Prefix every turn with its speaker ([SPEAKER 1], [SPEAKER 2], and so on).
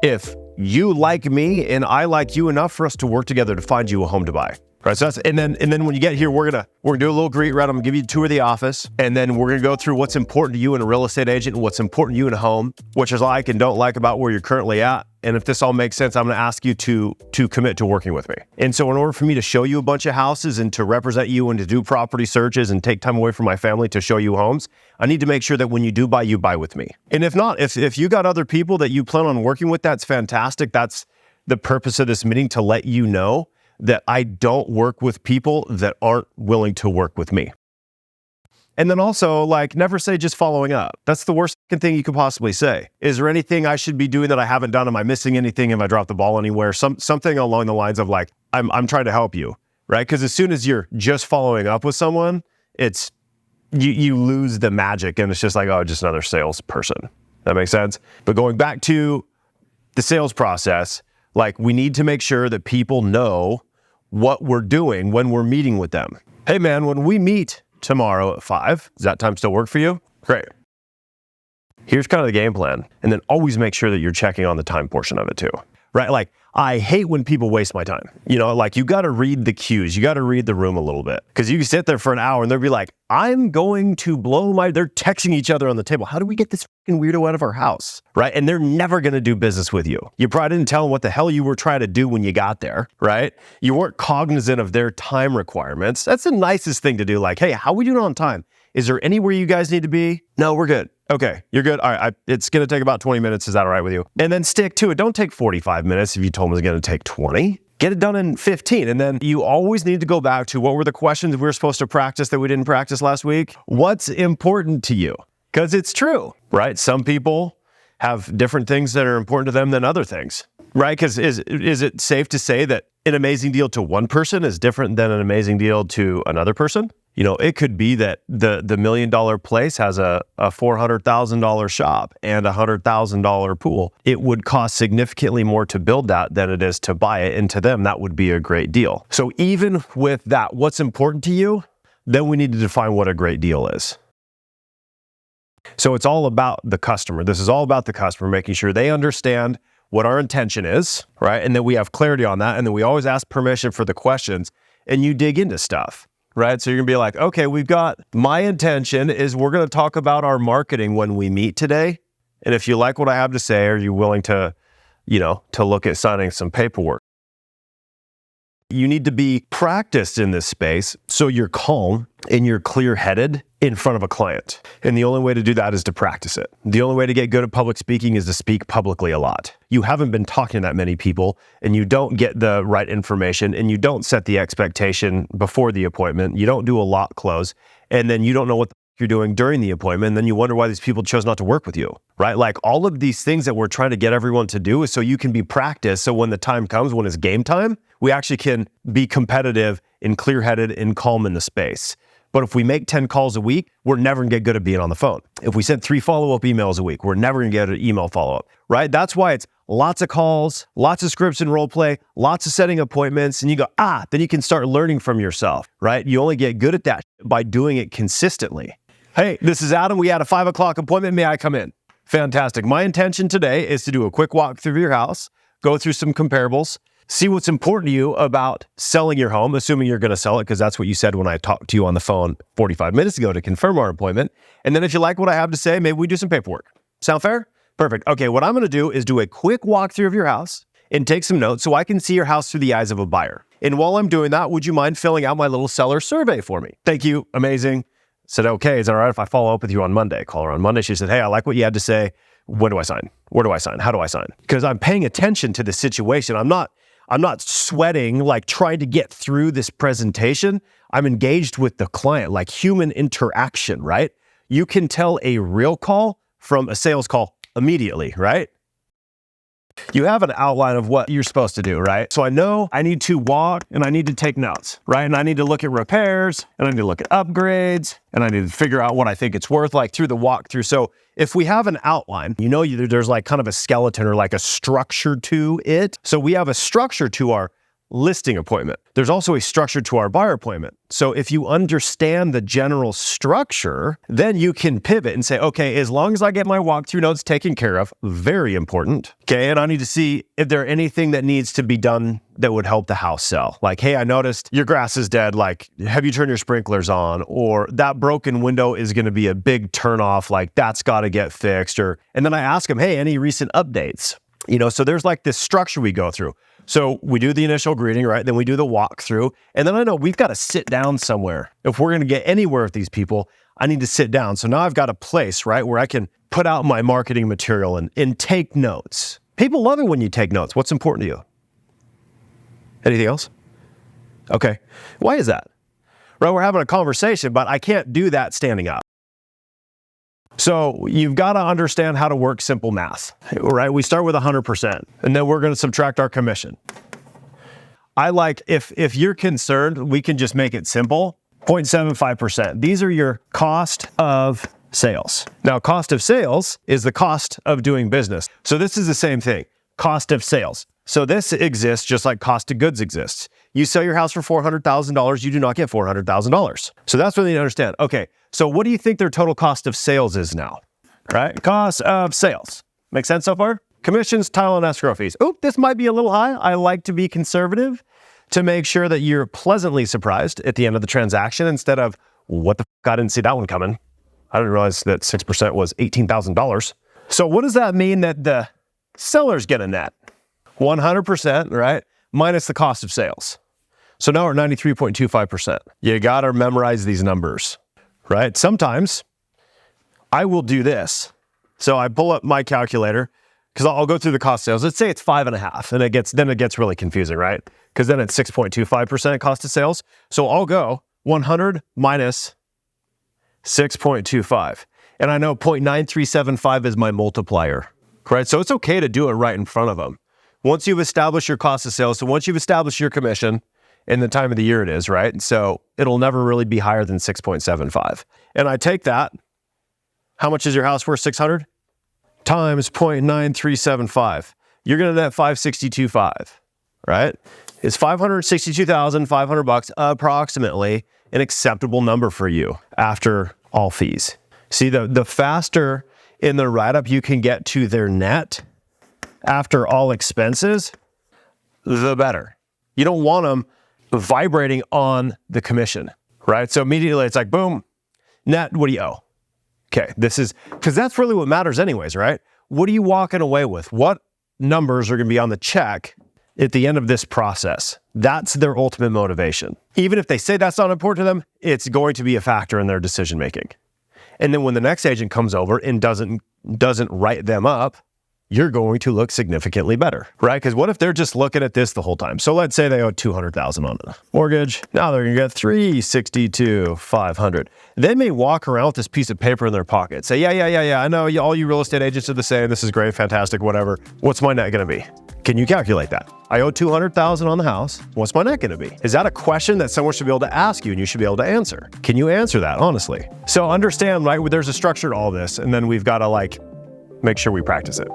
[SPEAKER 1] if you like me and I like you enough for us to work together to find you a home to buy. Right, so that's, and then when you get here, we're gonna do a little greet round. I'm gonna give you a tour of the office, and then we're gonna go through what's important to you in a real estate agent and what's important to you in a home, what you like and don't like about where you're currently at. And if this all makes sense, I'm gonna ask you to commit to working with me. And so in order for me to show you a bunch of houses and to represent you and to do property searches and take time away from my family to show you homes, I need to make sure that when you do buy, you buy with me. And if not, if you got other people that you plan on working with, that's fantastic. That's the purpose of this meeting, to let you know that I don't work with people that aren't willing to work with me. And then also, like, never say just following up. That's the worst thing you could possibly say. Is there anything I should be doing that I haven't done? Am I missing anything? Have I dropped the ball anywhere? Something along the lines of like, I'm trying to help you, right? Because as soon as you're just following up with someone, it's, you lose the magic and it's just like, oh, just another salesperson. That makes sense? But going back to the sales process, like, we need to make sure that people know what we're doing when we're meeting with them. Hey man, when we meet tomorrow at 5, does that time still work for you? Great. Here's kind of the game plan. And then always make sure that you're checking on the time portion of it too, right? Like, I hate when people waste my time. You know, like, you got to read the cues. You got to read the room a little bit, because you can sit there for an hour and they'll be like, I'm going to they're texting each other on the table. How do we get this fucking weirdo out of our house, right? And they're never going to do business with you. You probably didn't tell them what the hell you were trying to do when you got there, right? You weren't cognizant of their time requirements. That's the nicest thing to do. Like, hey, how are we doing on time? Is there anywhere you guys need to be? No, we're good. Okay, you're good. All right, it's going to take about 20 minutes. Is that all right with you? And then stick to it. Don't take 45 minutes if you told them it's going to take 20. Get it done in 15. And then you always need to go back to, what were the questions we were supposed to practice that we didn't practice last week? What's important to you? Because it's true, right? Some people have different things that are important to them than other things, right? Because is it safe to say that an amazing deal to one person is different than an amazing deal to another person? You know, it could be that the $1 million place has a $400,000 shop and a $100,000 pool. It would cost significantly more to build that than it is to buy it. And to them, that would be a great deal. So even with that, what's important to you, then we need to define what a great deal is. So it's all about the customer. This is all about the customer, making sure they understand what our intention is, right? And then we have clarity on that. And then we always ask permission for the questions, and you dig into stuff. Right? So you're gonna be like, okay, my intention is we're gonna talk about our marketing when we meet today. And if you like what I have to say, are you willing to look at signing some paperwork? You need to be practiced in this space so you're calm and you're clear-headed in front of a client. And the only way to do that is to practice it. The only way to get good at public speaking is to speak publicly a lot. You haven't been talking to that many people, and you don't get the right information, and you don't set the expectation before the appointment. You don't do a lot close, and then you don't know what you're doing during the appointment, and then you wonder why these people chose not to work with you, right? Like, all of these things that we're trying to get everyone to do is so you can be practiced, so when the time comes, when it's game time, we actually can be competitive and clear-headed and calm in the space. But if we make 10 calls a week, we're never gonna get good at being on the phone. If we send 3 follow-up emails a week, we're never gonna get an email follow-up, right? That's why it's lots of calls, lots of scripts and role play, lots of setting appointments, and you go, then you can start learning from yourself, right? You only get good at that by doing it consistently. Hey, this is Adam. We had a 5 o'clock appointment. May I come in? Fantastic. My intention today is to do a quick walk through your house, go through some comparables, see what's important to you about selling your home, assuming you're going to sell it, because that's what you said when I talked to you on the phone 45 minutes ago to confirm our appointment. And then if you like what I have to say, maybe we do some paperwork. Sound fair? Perfect. Okay, what I'm going to do is do a quick walkthrough of your house and take some notes so I can see your house through the eyes of a buyer. And while I'm doing that, would you mind filling out my little seller survey for me? Thank you. Amazing. Said, okay, is that all right if I follow up with you on Monday? Call her on Monday. She said, hey, I like what you had to say. When do I sign? Where do I sign? How do I sign? Because I'm paying attention to the situation. I'm not sweating, like trying to get through this presentation. I'm engaged with the client, like human interaction, right? You can tell a real call from a sales call immediately, right? You have an outline of what you're supposed to do, right? So I know I need to walk and I need to take notes, right? And I need to look at repairs and I need to look at upgrades and I need to figure out what I think it's worth, like through the walkthrough. So if we have an outline, there's like kind of a skeleton or like a structure to it. So we have a structure to our listing appointment. There's also a structure to our buyer appointment. So if you understand the general structure, then you can pivot and say, okay, as long as I get my walkthrough notes taken care of, very important. Okay, and I need to see if there anything that needs to be done that would help the house sell. Like, hey, I noticed your grass is dead. Like, have you turned your sprinklers on? Or that broken window is going to be a big turnoff. Like, that's got to get fixed. And then I ask them, hey, any recent updates? So there's like this structure we go through. So we do the initial greeting, right? Then we do the walkthrough. And then I know we've got to sit down somewhere. If we're going to get anywhere with these people, I need to sit down. So now I've got a place, right, where I can put out my marketing material and take notes. People love it when you take notes. What's important to you? Anything else? Okay. Why is that? Right, we're having a conversation, but I can't do that standing up. So you've got to understand how to work simple math, right? We start with 100%, and then we're going to subtract our commission. I like, if you're concerned, we can just make it simple, 0.75%. These are your cost of sales. Now, cost of sales is the cost of doing business. So this is the same thing, cost of sales. So this exists just like cost of goods exists. You sell your house for $400,000, you do not get $400,000. So that's what you need to understand. Okay, so what do you think their total cost of sales is now? Right? Cost of sales. Make sense so far? Commissions, title, and escrow fees. Oh, this might be a little high. I like to be conservative to make sure that you're pleasantly surprised at the end of the transaction instead of, what the f***, I didn't see that one coming. I didn't realize that 6% was $18,000. So what does that mean that the seller's gonna net? 100%, right? Minus the cost of sales. So now we're 93.25%. You gotta memorize these numbers, right? Sometimes I will do this. So I pull up my calculator because I'll go through the cost of sales. Let's say it's 5.5, and it gets really confusing, right? Because then it's 6.25% cost of sales. So I'll go 100 minus 6.25. And I know 0.9375 is my multiplier, right? So it's okay to do it right in front of them. Once you've established your cost of sales, so once you've established your commission and the time of the year it is, right? So it'll never really be higher than 6.75. And I take that, how much is your house worth? 600 times 0.9375. You're gonna net 562.5, right? Is $562,500 approximately an acceptable number for you after all fees? See, the faster in the write-up you can get to their net after all expenses, the better. You don't want them vibrating on the commission, right? So immediately it's like, boom, net, what do you owe? Okay, because that's really what matters anyways, right? What are you walking away with? What numbers are gonna be on the check at the end of this process? That's their ultimate motivation. Even if they say that's not important to them, it's going to be a factor in their decision-making. And then when the next agent comes over and doesn't write them up, you're going to look significantly better, right? Because what if they're just looking at this the whole time? So let's say they owe $200,000 on a mortgage. Now they're gonna get $362,500. They may walk around with this piece of paper in their pocket, say, yeah, I know all you real estate agents are the same. This is great, fantastic, whatever. What's my net gonna be? Can you calculate that? I owe $200,000 on the house. What's my net gonna be? Is that a question that someone should be able to ask you and you should be able to answer? Can you answer that honestly? So understand, right? There's a structure to all this, and then we've got to make sure we practice it.